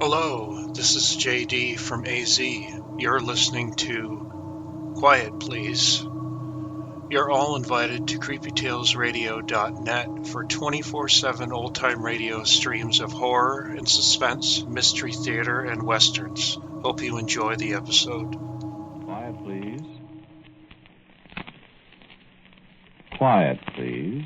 Hello, this is JD from AZ. You're listening to Quiet Please. You're all invited to creepytalesradio.net for 24/7 old-time radio streams of horror and suspense, mystery theater, and westerns. Hope you enjoy the episode. Quiet, please. Quiet, please.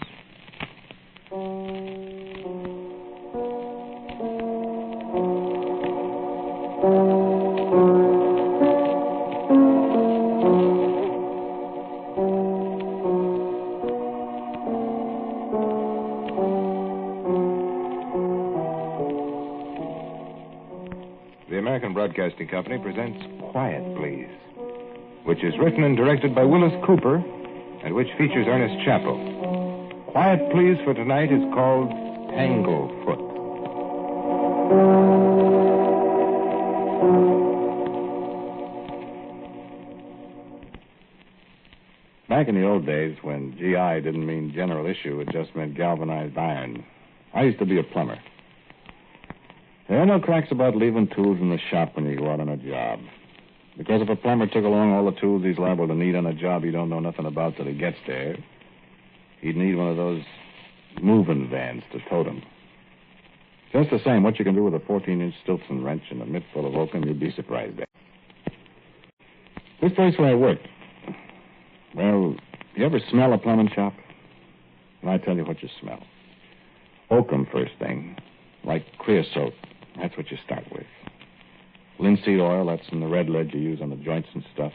The American Broadcasting Company presents Quiet, Please, which is written and directed by Wyllis Cooper and which features Ernest Chappell. Quiet, Please for tonight is called Tanglefoot. Back in the old days, when GI didn't mean general issue, it just meant galvanized iron, I used to be a plumber. There are no cracks about leaving tools in the shop when you go out on a job. Because if a plumber took along all the tools he's liable to need on a job he don't know nothing about till he gets there, he'd need one of those moving vans to tote him. Just the same, what you can do with a 14-inch Stilson wrench and a mitt full of oakum, you'd be surprised at. This place where I worked, well, you ever smell a plumbing shop? And I tell you what you smell. Oakum first thing, like creosote. That's what you start with. Linseed oil, that's in the red lead you use on the joints and stuff.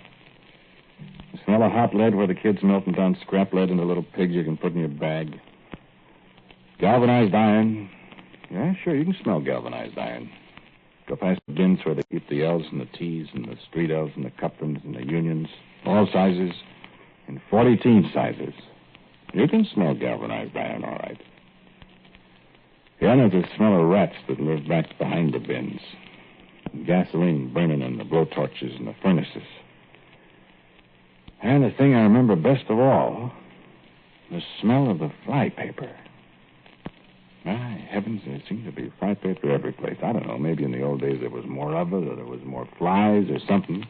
You smell of hot lead where the kids melting down scrap lead into little pigs you can put in your bag. Galvanized iron. Yeah, sure, you can smell galvanized iron. Go past the bins where they keep the L's and the T's and the street L's and the Cuprins and the Unions. All sizes and 40 teen sizes. You can smell galvanized iron, all right. Then there's the smell of rats that live back behind the bins. And gasoline burning in the blowtorches and the furnaces. And the thing I remember best of all, the smell of the flypaper. My heavens, there seemed to be flypaper every place. I don't know, maybe in the old days there was more of it, or there was more flies or something.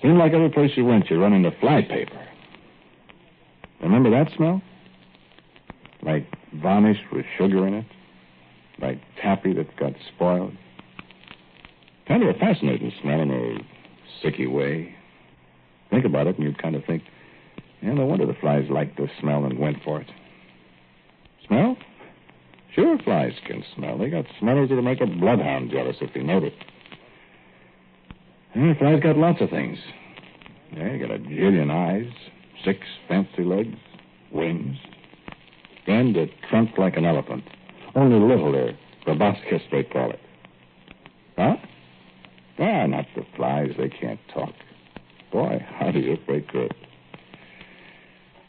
Seemed like every place you went, you run into flypaper. Remember that smell? Like varnish with sugar in it? Like taffy that got spoiled? Kind of a fascinating smell in a sicky way. Think about it and you'd kind of think, yeah, no wonder the flies liked the smell and went for it. Smell? Sure, flies can smell. They got smellers that'll make a bloodhound jealous if they know it. And the flies got lots of things. Yeah, you got a jillion eyes, 6 fancy legs, wings, and a trunk like an elephant. Only littler, proboscis, they call it. Huh? Ah, not the flies. They can't talk. Boy, howdy if they could.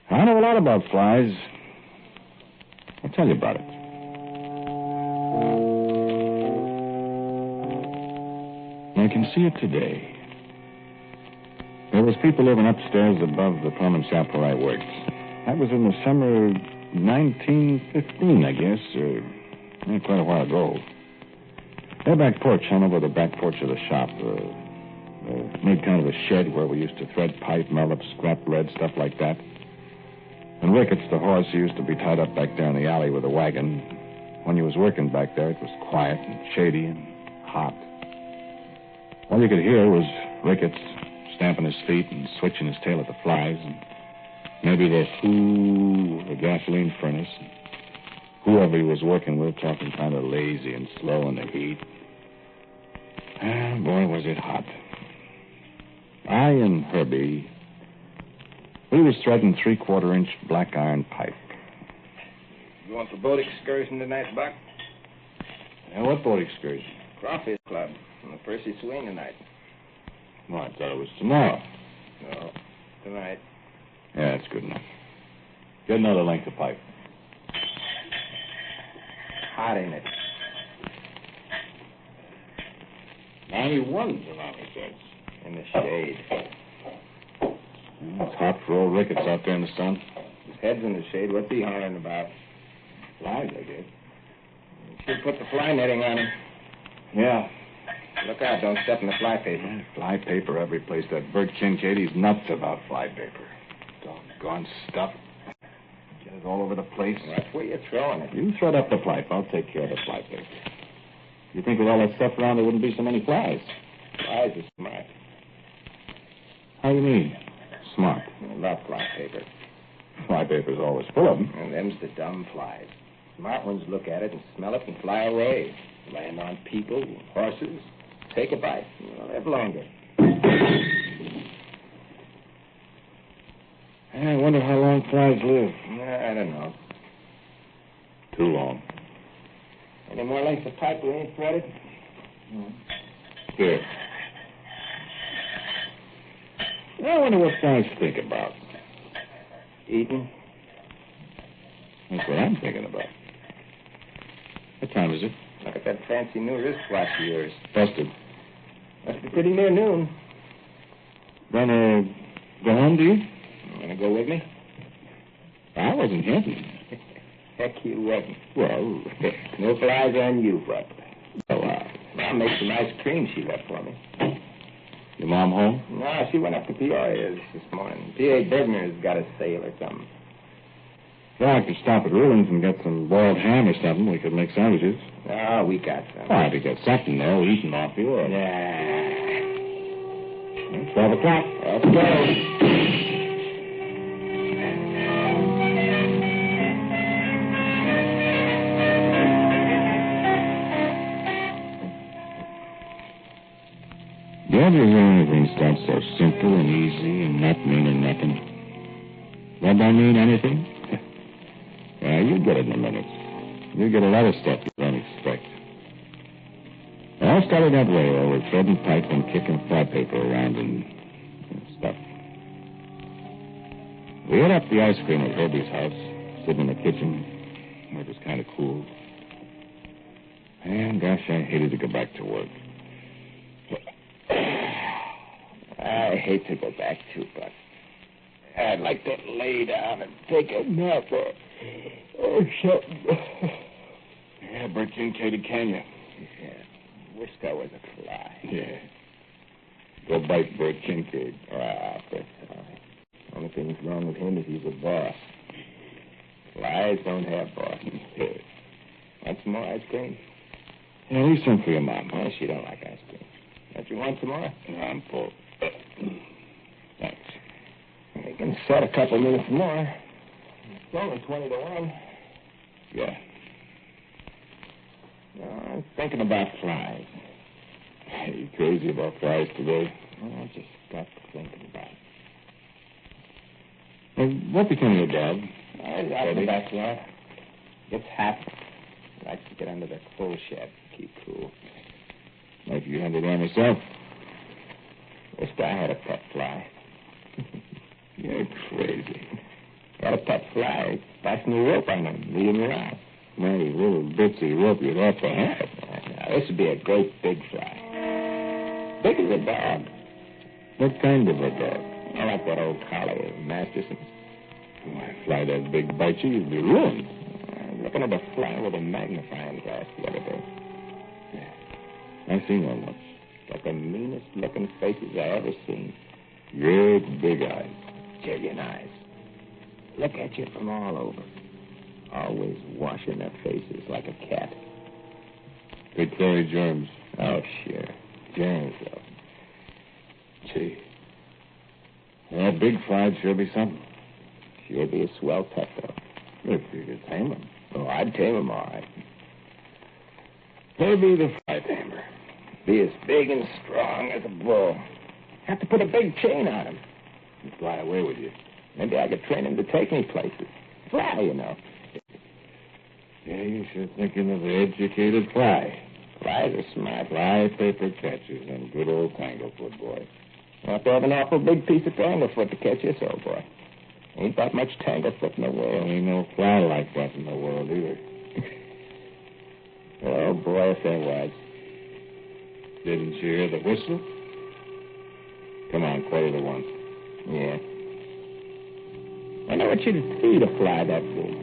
I know a lot about flies. I'll tell you about it. I can see it today. There was people living upstairs above the plumbing shop where I worked. That was in the summer of 1915, I guess, or quite a while ago. Their back porch hung over the back porch of the shop. Made kind of a shed where we used to thread pipe, melt up scrap lead, stuff like that. And Ricketts, the horse, he used to be tied up back down the alley with a wagon. When he was working back there, it was quiet and shady and hot. All you could hear was Ricketts stamping his feet and switching his tail at the flies, and maybe the hoo of the gasoline furnace. Whoever he was working with talking kind of lazy and slow in the heat. And boy, was it hot. I and Herbie, we was threading 3/4-inch black iron pipe. You want the boat excursion tonight, Buck? And what boat excursion? Crawfish Club on the Percy Swing tonight. Well, I thought it was tomorrow. No, tonight. Yeah, that's good enough. Get another length of pipe. Hot, ain't it? 91, the Mama says. In the shade. It's hot for old Ricketts out there in the sun. His head's in the shade. What's he hollering about? Flies, I guess. You should put the fly netting on him. Yeah. Look out, don't step in the fly paper. Fly paper every place. That Bert Kincaid's nuts about fly paper. Doggone stuff. Get it all over the place. Well, that's where you're throwing it. You thread up the pipe. I'll take care of the fly paper. You think with all that stuff around there wouldn't be so many flies? Flies are smart. How you mean? Smart. I love fly paper. Fly paper's always full of them. And them's the dumb flies. Smart ones look at it and smell it and fly away. Land on people, horses, take a bite. They'll live longer. I wonder how long flies live. I don't know. Too long. Any more lengths of pipe we ain't threaded? Here. I wonder what flies think about. Eating? That's what I'm thinking about. What time is it? Look at that fancy new wristwatch of yours. Busted. Must be pretty near noon. Gonna go home, do you? You gonna go with me? I wasn't hinting. Heck, you wasn't. Well, No flies on you, but well, I'll make some ice cream she left for me. your mom home? No, she went up to Peoria this morning. P.A. Bergner's got a sale or something. Well, I could stop at Ruins and get some boiled ham or something. We could make sandwiches. Oh, we got some. Well, I could get something, though, eating off you. Or... Nah. 12 o'clock. Let's go. Do you ever hear anything start so simple and easy and not meaning nothing? That don't mean anything? Yeah, you get it in a minute. You get a lot of stuff you don't expect. It all started that way, with threading pipe and kicking fly paper around and stuff. We ate up the ice cream at Herbie's house, sitting in the kitchen, where it was kind of cool. And gosh, I hated to go back to work. I hate to go back too, but I'd like to lay down and take a nap or something. Yeah, Bert Kincaid, can you? Yeah. Wish I was a fly. Yeah. Go bite Bert Kincaid. Bert's all right. Only thing's wrong with him is he's a boss. Flies don't have bosses. Yeah. Want some more ice cream? Yeah, leave some for your mom. Oh, she don't like ice cream. Don't you want some more? No, I'm full. Thanks. We can set a couple minutes more. It's only 20 to 1. Yeah. No, I'm thinking about flies. Are you crazy about flies today? Well, I just got to thinking about it. Hey, what became of your dog? I in the backyard. Gets hot. Likes to get under the coal shed. Keep cool. Like you hunted one yourself. Wished I had a pet fly. You're crazy. Got a pet fly. Fasten the rope on him. Lead him around. Maybe little bitsy rope you'd have to have. Now, this would be a great big fly. Big as a dog. What kind of a dog? I like that old collie of Masterson's. Why, fly that big bite you, you'd be ruined. Looking at a fly with a magnifying glass the other day. I seen one once. Got the meanest looking faces I ever seen. Great big eyes. Jillian eyes. Look at you from all over. Always washing their faces like a cat. They carry germs. Oh, sure. Germs, though. Gee. Yeah, big fly'd sure be something. Sure be a swell pet, though. If you could tame them. Oh, I'd tame him all right. Maybe the fly tamer. Be as big and strong as a bull. Have to put a big chain on him. He'd fly away with you. Maybe I could train him to take me places. Fly, you know. Yeah, you sure thinking of the educated fly. Flies are smart. Fly paper catchers and good old Tanglefoot boy. You have to have an awful big piece of Tanglefoot to catch this old boy. Ain't that much Tanglefoot in the world. Ain't no fly like that in the world either. Oh, boy, if there was. Didn't you hear the whistle? Come on, 1:45. Yeah. I know what you'd feed a fly that big.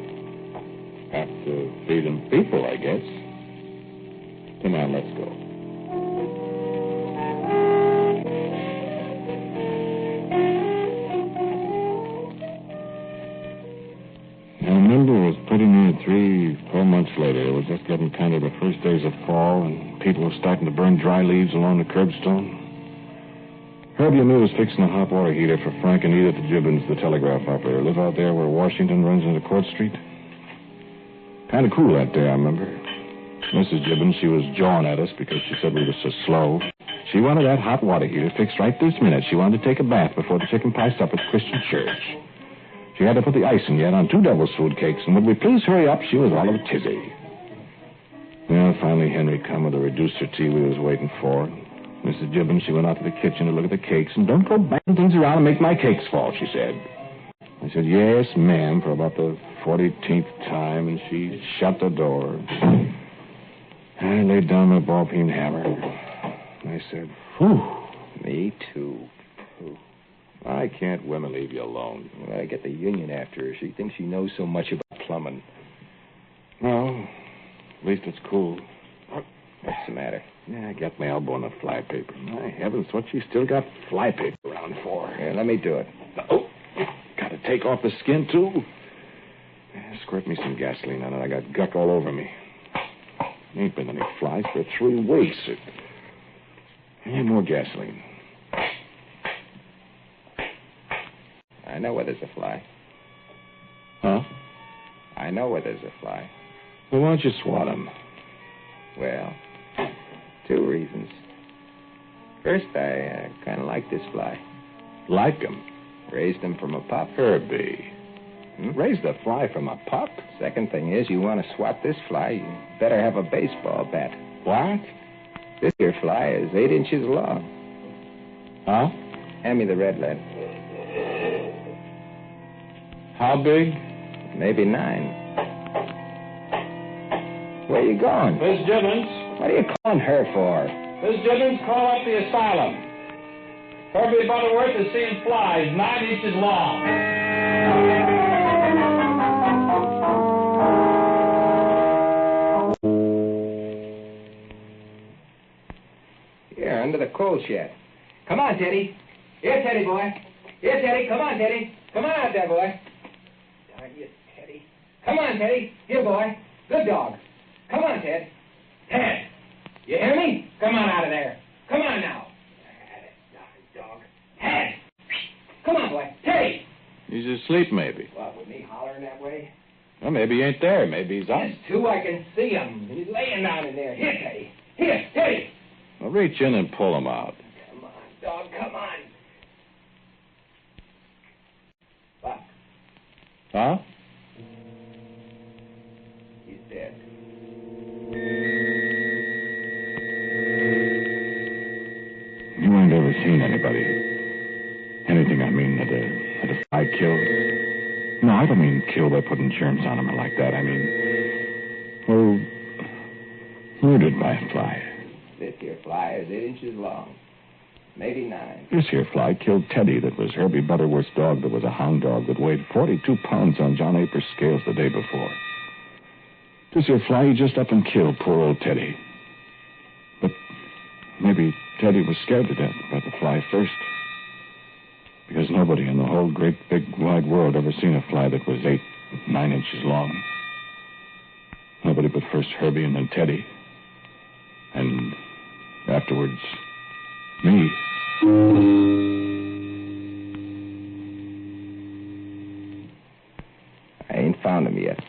Have to feed them people, I guess. Come on, let's go. First days of fall, and people were starting to burn dry leaves along the curbstone. Herbie and me was fixing a hot water heater for Frank and Edith Gibbons, the telegraph operator. Live out there where Washington runs into Court Street. Kind of cool that day, I remember. Mrs. Gibbons, she was jawing at us because she said we were so slow. She wanted that hot water heater fixed right this minute. She wanted to take a bath before the chicken pie supper at the Christian church. She had to put the icing yet on 2 devil's food cakes, and would we please hurry up, she was all of a tizzy. Well, finally Henry come with the reducer tea we was waiting for. Mrs. Gibbons, she went out to the kitchen to look at the cakes, and don't go banging things around and make my cakes fall, she said. I said, yes, ma'am, for about the 40th time, and she shut the door. I laid down my ball-peen hammer. I said, whew. Me too. Whew. Why can't women leave you alone? Well, I get the union after her. She thinks she knows so much about plumbing. Well, at least it's cool. What's the matter? Yeah, I got my elbow in the flypaper. My heavens, what she still got flypaper around for? Yeah, let me do it. Oh, got to take off the skin, too? Squirt me some gasoline on it. I got guck all over me. Ain't been any flies for 3 weeks. Need more gasoline. I know where there's a fly. Huh? I know where there's a fly. Well, why don't you swat him? Well, 2 reasons. First, I kind of like this fly. Like him? Raised him from a pup. Herbie. Raised a fly from a pup? Second thing is, you want to swat this fly, you better have a baseball bat. What? This here fly is 8 inches long. Huh? Hand me the red lead. How big? Maybe 9. Where you going? Miss Gibbons. What are you calling her for? Miss Gibbons, call up the asylum. Herbie Butterworth has seen flies 9 inches long. Here, under the coal shed. Come on, Teddy. Here, Teddy, boy. Here, Teddy. Come on, Teddy. Come on out there, boy. Darn you, Teddy. Come on, Teddy. Here, boy. Good dog. Come on, Ted. Ted. You hear me? Come on out of there. Come on now. Darn dog. Ted. Come on, boy. Teddy. He's asleep, maybe. What, with me hollering that way? Well, maybe he ain't there. Maybe he's out. Yes, too. I can see him. He's laying down in there. Here, Teddy. Here, Teddy. Well, reach in and pull him out. Come on, dog. Come on. Buck. Huh? He's dead. You ain't ever seen anything, I mean, that a fly killed? No, I don't mean killed by putting germs on him or like that. I mean, well, murdered by a fly. This here fly is 8 inches long. Maybe 9. This here fly killed Teddy, that was Herbie Butterworth's dog, that was a hound dog that weighed 42 pounds on John April's scales the day before. This here fly, he just up and killed poor old Teddy. But maybe Teddy was scared to death by the fly first. Because nobody in the whole great big wide world ever seen a fly that was 8, 9 inches long. Nobody but first Herbie and then Teddy. And afterwards, me. I ain't found him yet.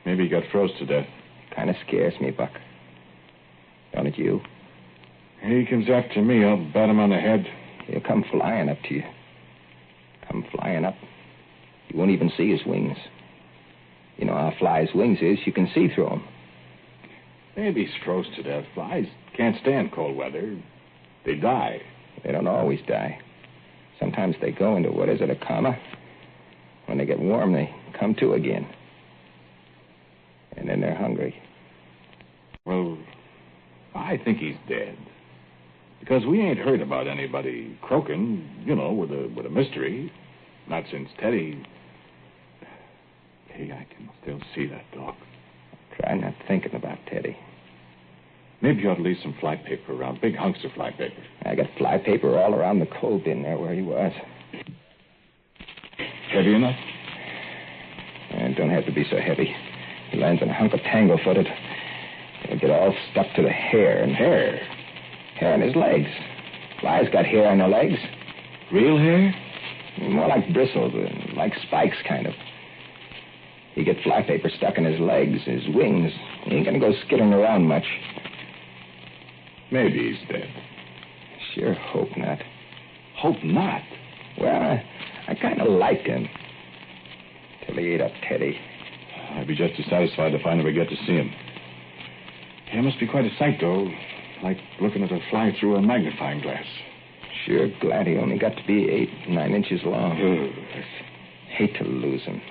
Maybe he got froze to death. Kind of scares me, Buck. Don't it you? He comes after me, I'll bat him on the head. He'll come flying up to you. Come flying up. You won't even see his wings. You know how a fly's wings is. You can see through them. Maybe he's froze to death. Flies can't stand cold weather. They die. They don't always die. Sometimes they go into, what is it, a coma? When they get warm, they come to again. And then they're hungry. Well, I think he's dead. Because we ain't heard about anybody croaking, with a mystery. Not since Teddy. Hey, I can still see that dog. Try not thinking about Teddy. Maybe you ought to leave some fly paper around. Big hunks of fly paper. I got fly paper all around the coal bin there where he was. Heavy enough? And don't have to be so heavy. He lands on a hunk of Tanglefoot. They get all stuck to the hair and hair. Hair on his legs. Flies got hair on their legs. Real hair? More like bristles, like spikes, kind of. He get fly paper stuck in his legs, his wings. He ain't gonna go skittering around much. Maybe he's dead. Sure hope not. Hope not. Well, I kind of liked him. Till he ate up Teddy. I'd be just as satisfied if I never get to see him. It must be quite a sight, though. Like looking at a fly through a magnifying glass. Sure glad he only got to be 8, 9 inches long. Ugh. Hate to lose him.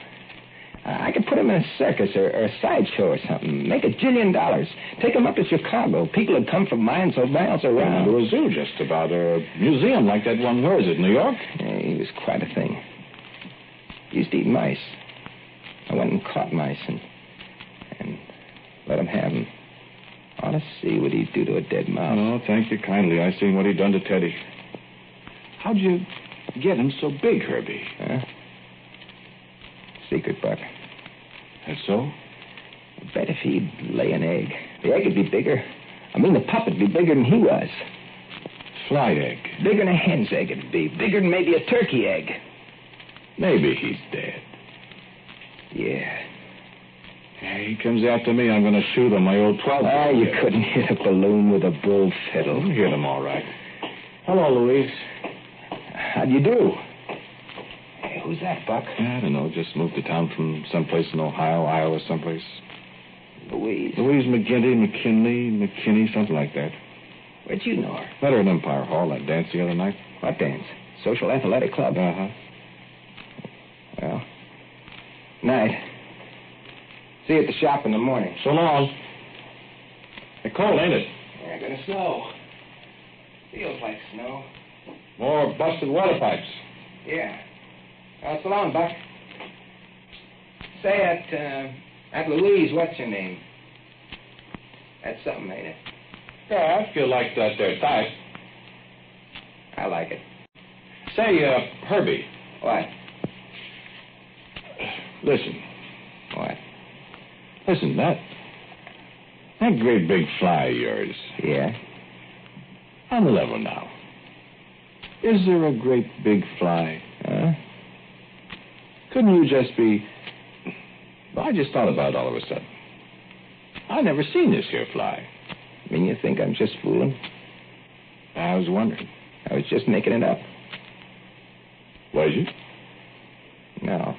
I could put him in a circus or a sideshow or something. Make $1 jillion. Take him up to Chicago. People would come from miles around. To a zoo, just about. A museum like that one. Where is it, New York? Yeah, he was quite a thing. He used to eat mice. I went and caught mice and let him have them. I ought to see what he'd do to a dead mouse. Oh, thank you kindly. I seen what he'd done to Teddy. How'd you get him so big, Herbie? Huh? Secret, Buck. That's so? I bet if he'd lay an egg, the egg would be bigger. I mean, the pup would be bigger than he was. Fly egg. Bigger than a hen's egg it'd be. Bigger than maybe a turkey egg. Maybe he's dead. Yeah. He comes after me. I'm going to shoot him, my old 12. Ah, you couldn't hit a balloon with a bull fiddle. I'll hit him all right. Hello, Louise. How'd you do? Hey, who's that, Buck? I don't know. Just moved to town from someplace in Ohio, Iowa, someplace. Louise. Louise McKinney, something like that. Where'd you know her? Met her at Empire Hall, that dance the other night. What dance? Social Athletic Club? Uh-huh. Well, night. See you at the shop in the morning. So long. It's cold, ain't it? Yeah, gonna snow. Feels like snow. More busted water pipes. Yeah. So long, Buck. Say, at Louise, what's her name? That's something, ain't it? Yeah, I feel like that there type. I like it. Say, Herbie. What? Listen. What? Listen, that great big fly of yours. Yeah? On the level now. Is there a great big fly? Huh? Couldn't you just be... Well, I just thought about it all of a sudden. I never seen this here fly. Mean you think I'm just fooling? I was wondering. I was just making it up. Was you? No.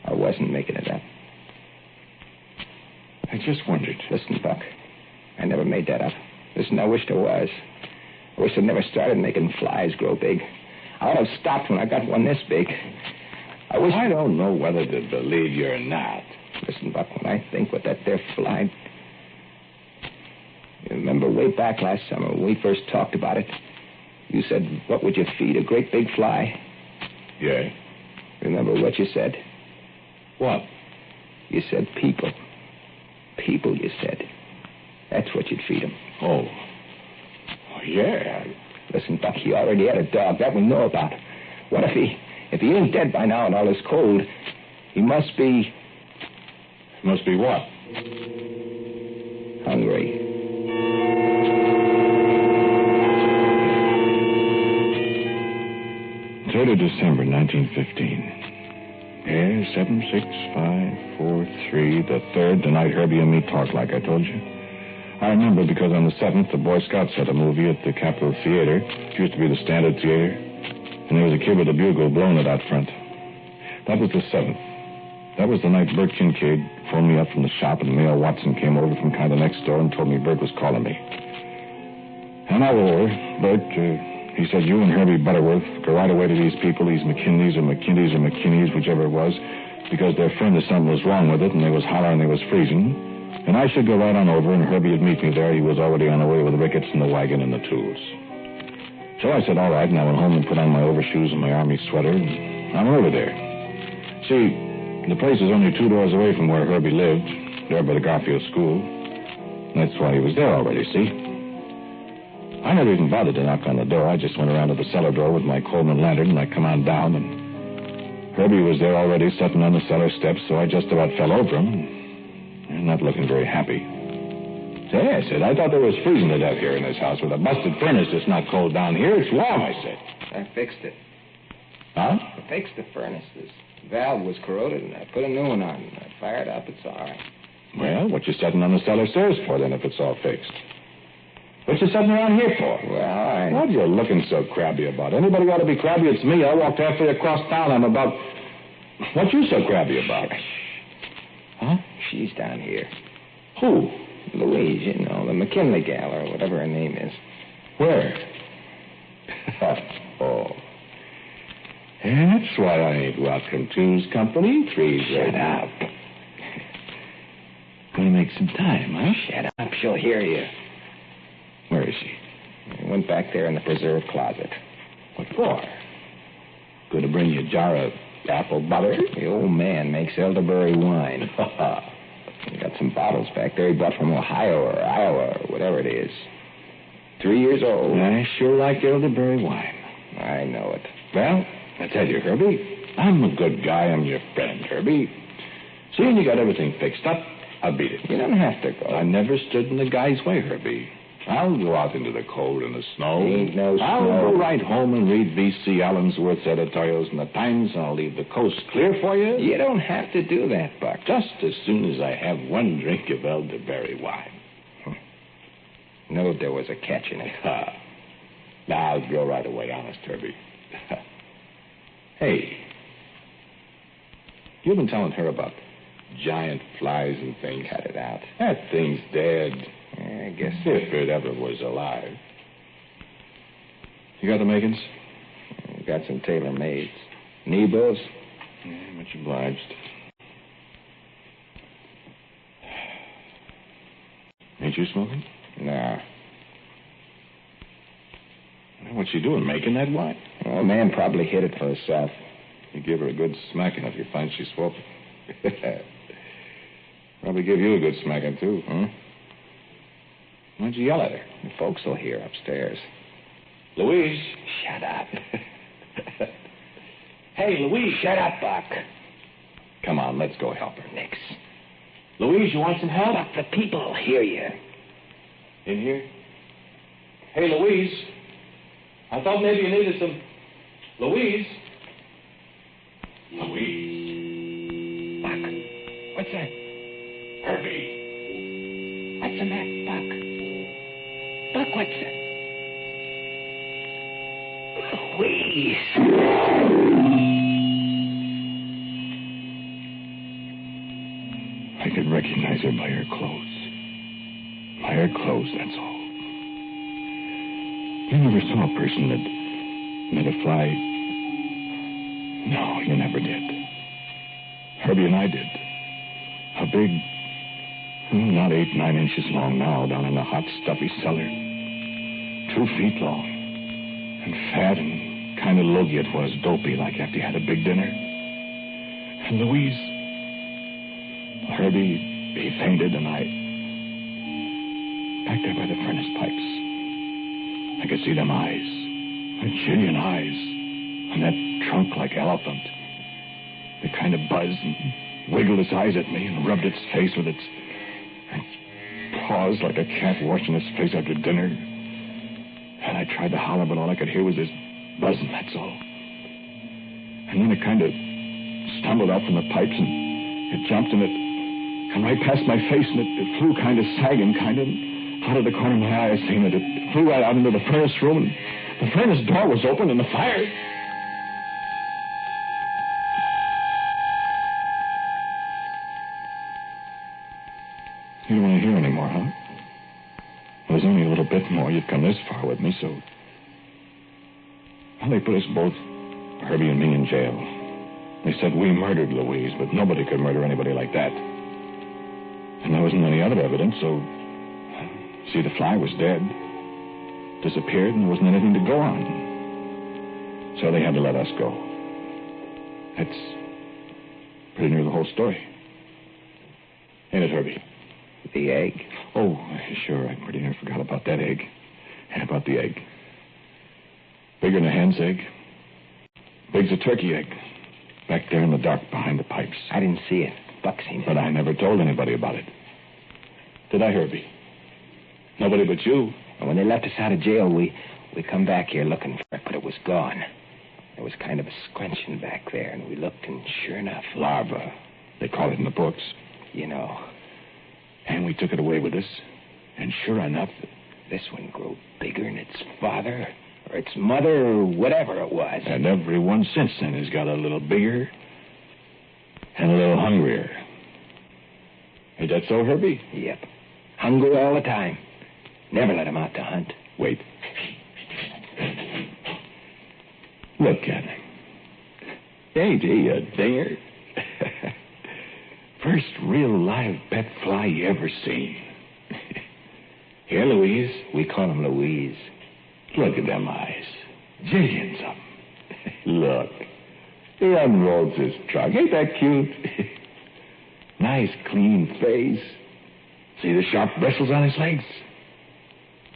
I wasn't making it up. I just wondered. Listen, Buck. I never made that up. Listen, I wished I was. I wish I'd never started making flies grow big. I ought to have stopped when I got one this big. I don't know whether to believe you or not. Listen, Buck, when I think what that there fly... You remember way back last summer when we first talked about it? You said, what would you feed a great big fly? Yeah. Remember what you said? What? You said people. People, you said. That's what you'd feed him. Oh, yeah. Listen, Buck, he already had a dog. That we know about. What if he ain't dead by now and all is cold? He must be... Must be what? Hungry. December 1915. Yeah, 76543, the 3rd, the night Herbie and me talked like I told you. I remember because on the 7th, the Boy Scouts had a movie at the Capitol Theater. It used to be the Standard Theater. And there was a kid with a bugle blowing it out front. That was the 7th. That was the night Bert Kincaid phoned me up from the shop, and Mayor Watson came over from kind of next door and told me Bert was calling me. And I went over. Bert, he said, you and Herbie Butterworth go right away to these people, these McKinleys or McKinneys, whichever it was, because their friend or something was wrong with it, and they was hollering they was freezing. And I should go right on over, and Herbie would meet me there. He was already on the way with the rickets and the wagon and the tools. So I said, all right, and I went home and put on my overshoes and my army sweater, and I went over there. See, the place was only 2 doors away from where Herbie lived, there by the Garfield School. That's why he was there already, see? I never even bothered to knock on the door. I just went around to the cellar door with my Coleman lantern, and I come on down, and Herbie was there already sitting on the cellar steps, so I just about fell over him, and not looking very happy. Say, I said, I thought there was freezing to death here in this house with a busted furnace that's not cold down here. It's warm, I said. I fixed it. Huh? I fixed the furnace. This valve was corroded, and I put a new one on. I fired up. It's all right. Well, what you sitting on the cellar stairs for, then, if it's all fixed? What you sitting around here for? Well, What are you looking so crabby about? Anybody ought to be crabby, it's me. I walked halfway across town. I'm about... What you so crabby about? Huh? She's down here. Who? Louise, you know, the McKinley gal, or whatever her name is. Where? Oh. That's why I ain't welcome two's company. Three's Shut up. Gonna make some time, huh? Shut up. She'll hear you. Where is she? I went back there in the preserve closet. What for? Gonna bring you a jar of apple butter? The old man makes elderberry wine. He got some bottles back there he brought from Ohio or Iowa or whatever it is. 3 years old. I sure like elderberry wine. I know it. Well, I tell you, Herbie, I'm a good guy. I'm your friend, Herbie. Seeing you got everything fixed up, I'll beat it. You don't have to go. I never stood in the guy's way, Herbie. I'll go out into the cold and the snow. Ain't no I'll snow. go right home and read V.C. Allensworth's editorials in the Times, and I'll leave the coast clear for you. You don't have to do that, Buck. Just as soon as I have one drink of elderberry wine. Knew there was a catch in it. Now, I'll go right away, honest, Herbie. Hey, you've been telling her about giant flies and things. Cut it out. That thing's dead. I guess If it ever was alive. You got the makings? got some tailor-mades. Nebos? Yeah, much obliged. Ain't you smoking? Nah. What's she doing, making that wine? Well, the man probably hid it for herself. You give her a good smacking if you find she's swooping. Probably give you a good smacking, too. Hmm? Why'd you yell at her? The folks will hear upstairs. Louise. Shut up. Hey, Louise. Shut up, Buck. Come on, let's go help her. Nix. Louise, you want some help? Buck, the people will hear you. In here? Hey, Louise. I thought maybe you needed some... Louise? Louise. Buck, what's that? Herbie. What's the matter, Buck? Buck, what's that? Louise. I could recognize her by her clothes. By her clothes, that's all. You never saw a person that met a fly. No, you never did. Herbie and I did. A big, not 8, 9 inches long now, down in a hot, stuffy cellar. 2 feet long. And fat and kind of logy it was, dopey, like after you had a big dinner. And Louise, Herbie, he fainted, and I... Back there by the furnace pipes. I could see them eyes. Them Chilean eyes. And that trunk like elephant. It kind of buzzed and wiggled its eyes at me and rubbed its face with its paws like a cat washing its face after dinner. And I tried to holler, but all I could hear was this buzzing, that's all. And then it kind of stumbled out from the pipes, and it jumped, and it come right past my face, and it flew kind of sagging, kind of out of the corner of my eye. I seen it. It flew right out into the furnace room, and the furnace door was open, and the fire... You don't want to hear anymore, huh? Well, there's only a little bit more. You've come this far with me, so... Well, they put us both, Herbie and me, in jail. They said we murdered Louise, but nobody could murder anybody like that. And there wasn't any other evidence, so... See, the fly was dead. Disappeared, and there wasn't anything to go on. So they had to let us go. That's pretty near the whole story. Ain't it, Herbie? The egg? Oh, sure. I pretty near forgot about that egg. And about the egg. Bigger than a hen's egg. Big's a turkey egg. Back there in the dark behind the pipes. I didn't see it. Buck seen it. But I never told anybody about it. Did I, Herbie? Nobody but you. And when they left us out of jail, we come back here looking for it, but it was gone. There was kind of a scrunching back there, and we looked, and sure enough, Larva. They call it in the books. You know. And we took it away with us. And sure enough, this one grew bigger than its father, or its mother, or whatever it was. And every one since then has got a little bigger and a little hungrier. Ain't that so, Herbie? Yep. Hungry all the time. Never let him out to hunt. Wait. Look at him. Ain't he a dinger? First real live pet fly you ever seen. Here, Louise. We call him Louise. Look at them eyes. Jillions of them. Look. He unrolls his trunk. Ain't that cute? Nice, clean face. See the sharp bristles on his legs?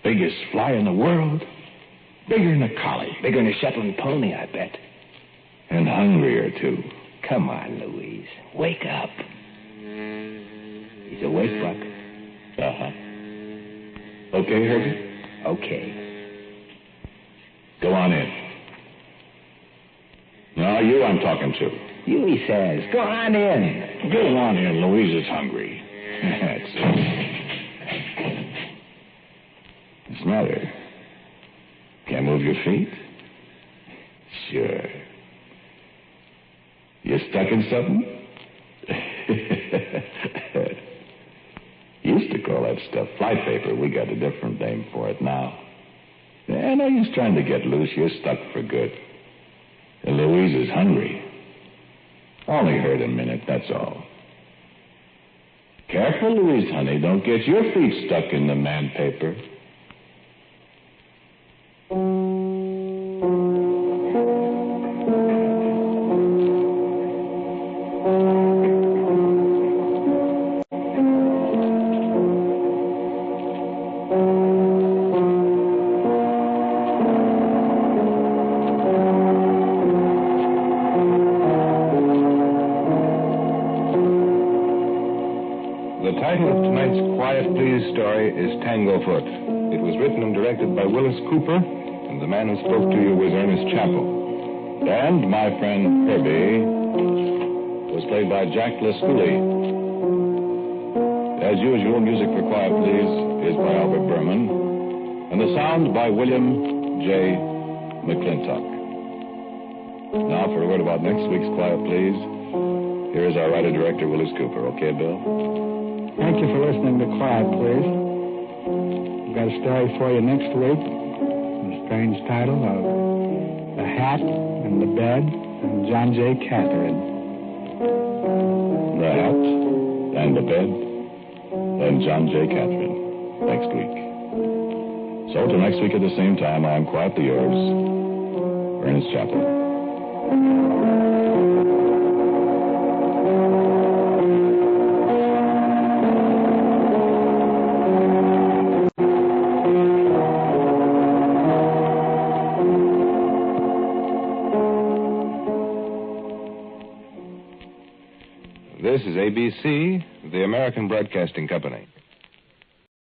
Biggest fly in the world. Bigger than a collie. Bigger than a Shetland pony, I bet. And hungrier, too. Come on, Louise. Wake up. He's awake, Buck. Uh-huh. Okay, Herbie? Okay. Go on in. No, you I'm talking to. You, he says. Go on in. Go on in. Louise is hungry. That's it. What's the matter? Can't move your feet? Sure. You stuck in something? Used to call that stuff fly paper. We got a different name for it now. Yeah, no use trying to get loose. You're stuck for good. And Louise is hungry. Only hurt a minute, that's all. Careful, Louise, honey. Don't get your feet stuck in the man paper. The title of tonight's Quiet Please story is Tanglefoot. It was written and directed by Wyllis Cooper, and the man who spoke to you was Ernest Chappell. And my friend Herbie was played by Jack Lescoulie. As usual, music for Quiet Please is by Albert Berman, and the sound by William J. McClintock. Now for a word about next week's Quiet Please, here is our writer-director, Wyllis Cooper. Okay, Bill? Thank you for listening to Quiet, Please. We've got a story for you next week. The strange title of The Hat and the Bed and John J. Catherine. The Hat and the Bed and John J. Catherine. Next week. So till next week at the same time, I'm quietly yours, Ernest Chappell. This is ABC, the American Broadcasting Company.